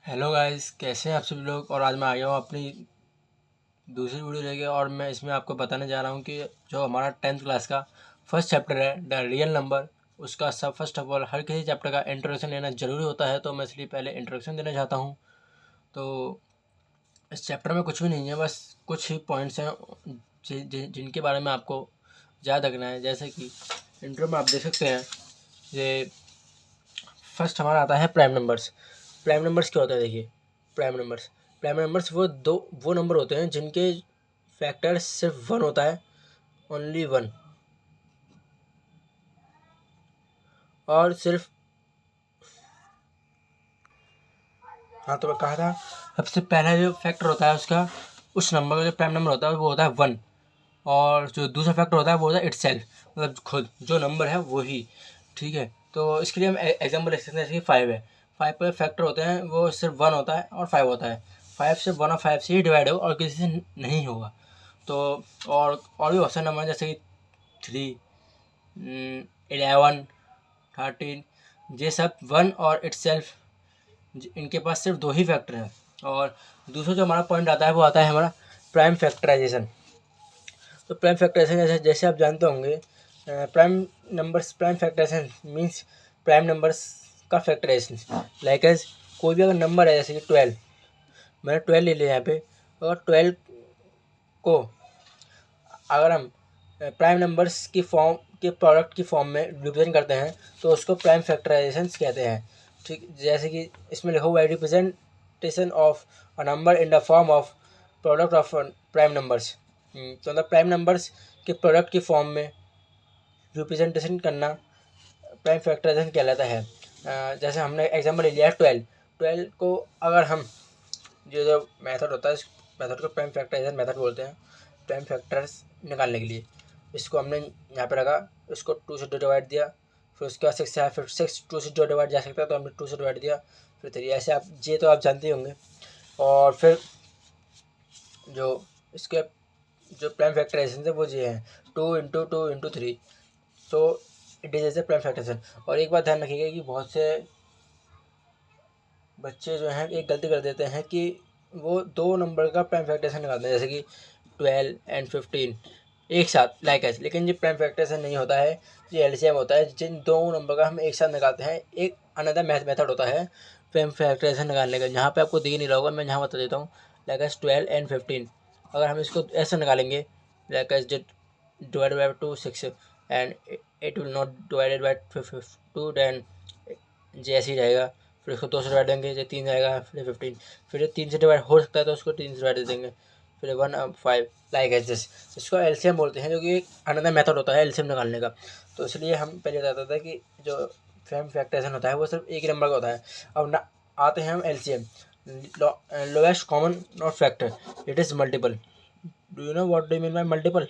Hello guys, कैसे हैं आप सभी लोग। और आज मैं आ गया हूँ अपनी दूसरी वीडियो लेके। और मैं इसमें आपको बताने जा रहा हूँ कि जो हमारा 10th क्लास का फर्स्ट चैप्टर है द रियल नंबर, उसका सब फर्स्ट ऑफ ऑल हर किसी चैप्टर का इंट्रोडक्शन लेना ज़रूरी होता है। तो मैं इसलिए पहले इंट्रोडक्शन देना चाहता हूँ। तो इस चैप्टर में कुछ भी नहीं है, बस कुछ ही पॉइंट्स हैं जिनके बारे में आपको याद रखना है। जैसे कि इंट्रो में आप देख सकते हैं, ये फर्स्ट हमारा आता है प्राइम नंबर्स। प्राइम नंबर्स क्या होता है, देखिए। प्राइम नंबर्स वो नंबर होते हैं जिनके फैक्टर सिर्फ वन होता है, ओनली वन। और सिर्फ, हाँ तो मैं कहा था, सबसे पहला जो फैक्टर होता है उसका, उस नंबर का जो प्राइम नंबर होता है वो होता है वन। और जो दूसरा फैक्टर होता है वो होता है इटसेल्फ, मतलब खुद जो नंबर है वो ही। ठीक है, तो इसके लिए हम एग्जाम्पल ले सकते हैं। जैसे कि 5 है, 5 पर फैक्टर होते हैं वो सिर्फ वन होता है और 5 होता है। 5 सिर्फ 1 और 5 से ही डिवाइड होगा और किसी से नहीं होगा। तो और भी बहुत सारे नंबर हैं, जैसे कि 3, 11, 13, ये सब वन और इटसेल्फ, इनके पास सिर्फ दो ही फैक्टर हैं। और दूसरा जो हमारा पॉइंट आता है वो आता है हमारा प्राइम फैक्टराइजेशन। तो प्राइम फैक्टराइजेशन जैसे जैसे आप जानते होंगे, prime factorisation means prime numbers का फैक्टराइजेशन। लाइक एज कोई भी अगर नंबर है, जैसे कि 12, मैंने 12 ले लिया यहाँ पे। और 12 को अगर हम प्राइम नंबर्स की फॉर्म के प्रोडक्ट की फॉर्म में रिप्रेजेंट करते हैं तो उसको प्राइम फैक्टराइजेशन कहते हैं। ठीक, जैसे कि इसमें लिखा हुआ है representation of a number in the form of product of prime numbers. तो मतलब प्राइम नंबर्स के प्रोडक्ट की फॉर्म में रिप्रेजेंटेशन करना प्राइम फैक्टराइजेशन कहलाता है। जैसे हमने एग्जांपल ले लिया है 12 को अगर हम, जो मेथड होता है, इस मेथड को प्राइम फैक्टराइजेशन मेथड बोलते हैं, प्राइम फैक्टर्स निकालने के लिए। इसको हमने यहाँ पे रखा, इसको 2 से डिवाइड दिया, फिर उसके बाद 6 है, फिर 6 2 से डिवाइड जा सकता है तो हमने 2 से डिवाइड दिया, फिर 3। ऐसे आप ये तो आप जानते ही होंगे। और फिर जो इसके जो प्राइम फैक्टराइजेशन है वो ये है 2 × 2 × 3। So it is as a prime factorisation. और एक बात ध्यान रखिएगा कि बहुत से बच्चे जो हैं एक गलती कर देते हैं कि वो दो नंबर का प्राइम फैक्टराइजेशन निकालते हैं, जैसे कि 12 और 15 एक साथ लाइक ऐसे। लेकिन ये प्राइम फैक्टराइजेशन नहीं होता है, ये एलसीएम होता है। जिन दो नंबर का हम एक साथ निकालते हैं, एक अनदर मेथड होता है प्राइम फैक्टराइजेशन निकालने का। यहाँ पे आपको दिख नहीं रहा होगा, मैं यहाँ बता देता हूँ। लाइक एस 12 और 15, अगर हम इसको ऐसे निकालेंगे, like S divided by 2 6 and it will not divided by 2, then ये ऐसे ही रहेगा। फिर उसको 2 से डिवाइड देंगे, ये 3 जाएगा, फिर 15। फिर ये 3 से डिवाइड हो सकता है तो उसको 3 से डिवाइड दे देंगे, फिर 1 और 5 लाइक एज दिस। इसको एलसीएम बोलते हैं, जो कि एक अनदर मेथड होता है एलसीएम निकालने का। तो इसलिए हम पहले बताता था कि जो प्राइम फैक्टराइजेशन होता है वो सिर्फ एक ही नंबर का होता है। अब ना आते हैं हम LCM, lowest common not factor, it is multiple. Do you know what do you mean by multiple?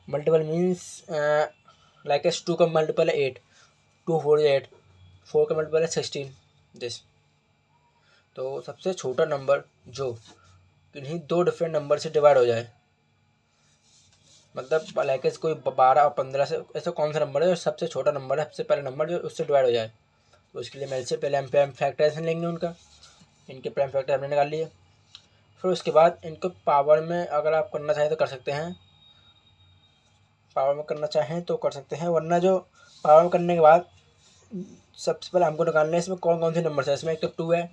Multiple means like S 2 का मल्टीपल है 8, 2 4 is 8, 4 का मल्टीपल है 16, दिस। तो सबसे छोटा नंबर जो किन्हीं दो डिफरेंट नंबर से डिवाइड हो जाए, मतलब लाइक कोई 12 और 15 से, ऐसा कौन सा नंबर है जो सबसे छोटा नंबर है, सबसे पहला नंबर जो उससे डिवाइड हो जाए। तो उसके लिए मेरे से पहले हम प्राइम फैक्टराइजेशन लेंगे उनका, इनके प्राइम फैक्टर हमने निकाल लिए। फिर उसके बाद इनको पावर में अगर आप करना चाहें तो कर सकते हैं, पावर में करना चाहें तो कर सकते हैं, वरना जो पावर में करने के बाद सबसे पहले हमको निकालना है इसमें कौन कौन से नंबर है। इसमें एक तो 2 है,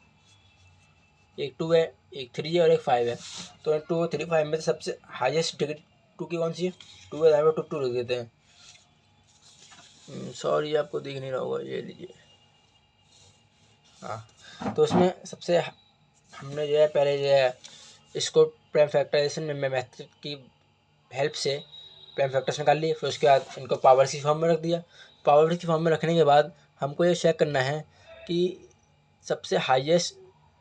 एक 3 है और एक 5 है। तो 2 3 5 में से सबसे हाईएस्ट डिग्री 2 की कौन सी है? 2 है, यहाँ पे 2 लिख देते हैं। सॉरी आपको दिख नहीं रहा होगा, ये लीजिए। हाँ, तो उसमें सबसे हमने जो है पहले जो है इसको प्राइम फैक्टराइजेशन में मेथड की हेल्प से प्राइम फैक्टर्स निकाल लिए। फिर उसके बाद इनको पावर की फॉर्म में रख दिया। पावर की फॉर्म में रखने के बाद हमको ये चेक करना है कि सबसे हाईएस्ट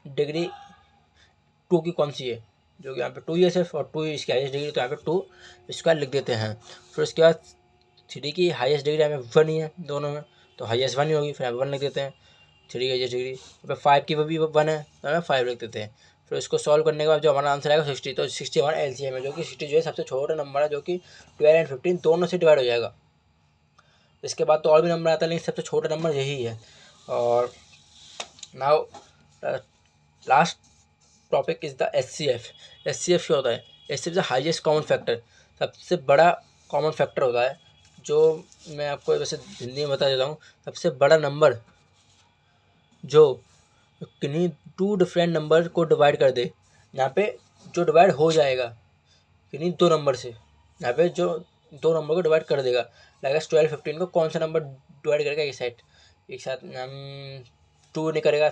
डिग्री 2 की कौन सी है, जो कि यहाँ पे 2 ही है सिर्फ, और 2 इसकी हाईएस्ट डिग्री, तो यहाँ पे 2 इसका लिख देते हैं। फिर उसके बाद 3 की हाईएस्ट डिग्री यहाँ पे 1 ही है दोनों में, तो हाईएस्ट 1 ही होगी, फिर यहाँ पे 1 लिख देते हैं। 3 की हाईएस्ट डिग्री, यहाँ पे 5 की वो भी 1 है तो यहाँ पे 5 लिख देते हैं। फिर उसको सॉल्व करने के बाद जो हमारा आंसर आएगा 60, तो 60 हमारा एलसीएम है, जो कि 60 जो है सबसे छोटा नंबर है, जो कि 12 और 15 दोनों से डिवाइड हो जाएगा। इसके बाद तो और भी नंबर आता है, लेकिन सबसे छोटा नंबर यही है। और now last topic is the HCF। HCF क्या होता है? HCF the highest common factor, सबसे बड़ा कॉमन फैक्टर होता है। जो मैं आपको वैसे हिंदी में बता देता हूँ, सबसे बड़ा नंबर जो किन्हीं टू डिफरेंट नंबर को डिवाइड कर दे। यहाँ पे जो डिवाइड हो जाएगा किन्हीं दो नंबर से, यहाँ पे जो दो नंबर को डिवाइड कर देगा, लाइक 12 15 को कौन सा नंबर डिवाइड करेगा एक साथ हम 2 नहीं करेगा,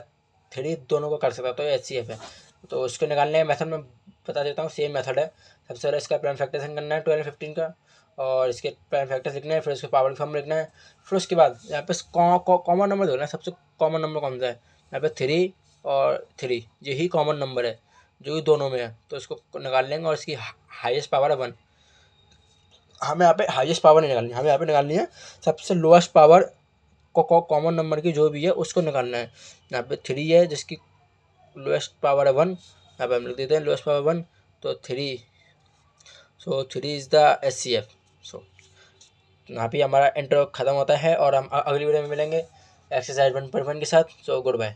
3 दोनों को कर सकता, तो ये HCF है। तो उसको निकालने का मेथड मैं बता देता हूँ, सेम मेथड है। सबसे पहले इसका प्राइम फैक्टराइजेशन करना है 12 15 का, और इसके प्राइम फैक्टर्स लिखना है, फिर उसके पावर की फॉर्म लिखना है। फिर उसके बाद यहाँ पे कॉमन नंबर देखना है, सबसे कॉमन नंबर कौन सा है। यहाँ पे 3 और 3 यही कॉमन नंबर है जो कि दोनों में है, तो इसको निकाल लेंगे। और इसकी हाईएस्ट पावर है 1। हमें यहाँ पे हाईएस्ट पावर नहीं निकालनी, हमें यहाँ पे निकालनी है सबसे लोएस्ट पावर कॉमन नंबर की जो भी है उसको निकालना है। यहाँ पे 3 है जिसकी लोएस्ट पावर है 1, यहाँ पे हम लिख देते हैं लोएस्ट पावर 1, तो 3। सो 3 इज़ द HCF। सो यहाँ पे हमारा इंट्रो ख़त्म होता है और हम अगली वीडियो में मिलेंगे एक्सरसाइज 1.1 के साथ। So good bye.